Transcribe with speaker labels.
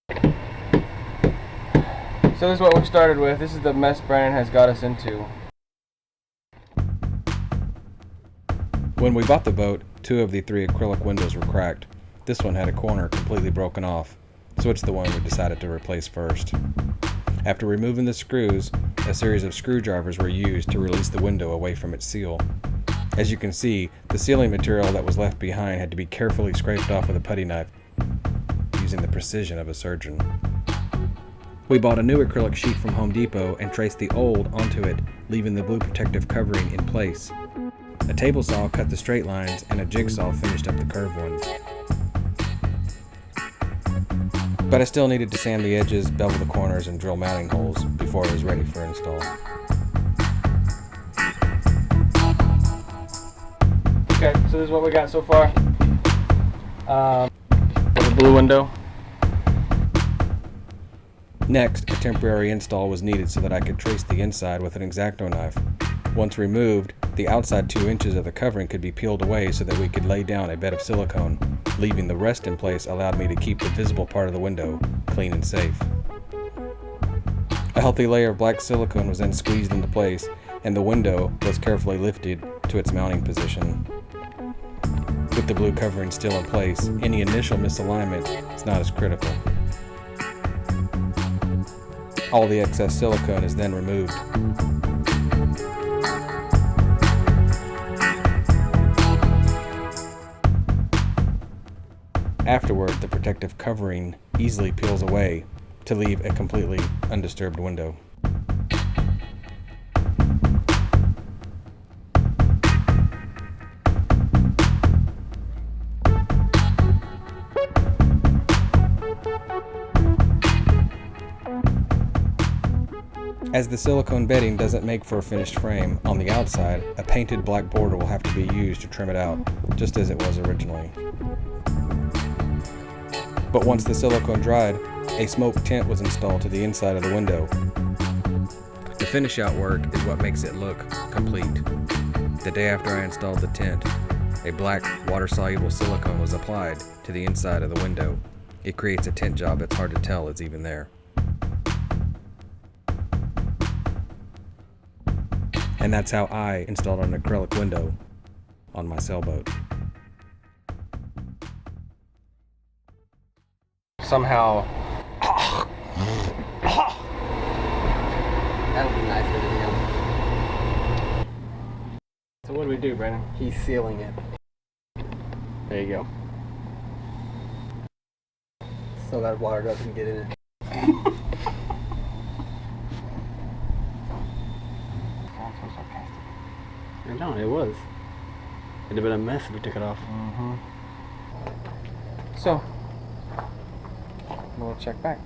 Speaker 1: So this is what we started with. This is the mess Brandon has got us into.
Speaker 2: When we bought the boat, 2 of the 3 acrylic windows were cracked. This one had a corner completely broken off, so it's the one we decided to replace first. After removing the screws, a series of screwdrivers were used to release the window away from its seal. As you can see, the sealing material that was left behind had to be carefully scraped off with a putty knife, using the precision of a surgeon. We bought a new acrylic sheet from Home Depot and traced the old onto it, leaving the blue protective covering in place. A table saw cut the straight lines and a jigsaw finished up the curved ones. But I still needed to sand the edges, bevel the corners, and drill mounting holes before it was ready for install.
Speaker 1: Okay, so this is what we got so far. The blue window.
Speaker 2: Next, a temporary install was needed so that I could trace the inside with an X-Acto knife. Once removed, the outside 2 inches of the covering could be peeled away so that we could lay down a bed of silicone. Leaving the rest in place allowed me to keep the visible part of the window clean and safe. A healthy layer of black silicone was then squeezed into place, and the window was carefully lifted to its mounting position. With the blue covering still in place, any initial misalignment is not as critical. All the excess silicone is then removed. Afterward, the protective covering easily peels away to leave a completely undisturbed window. As the silicone bedding doesn't make for a finished frame, on the outside, a painted black border will have to be used to trim it out, just as it was originally. But once the silicone dried, a smoke tint was installed to the inside of the window. The finish out work is what makes it look complete. The day after I installed the tint, a black water-soluble silicone was applied to the inside of the window. It creates a tint job that's hard to tell is even there. And that's how I installed an acrylic window on my sailboat.
Speaker 1: Somehow.
Speaker 3: That'll be nice for the video.
Speaker 1: So what do we do, Brandon?
Speaker 3: He's sealing it.
Speaker 1: There you go.
Speaker 3: So that water doesn't get in it. No, it was. It'd have been a mess if we took it off.
Speaker 1: So, we'll check back.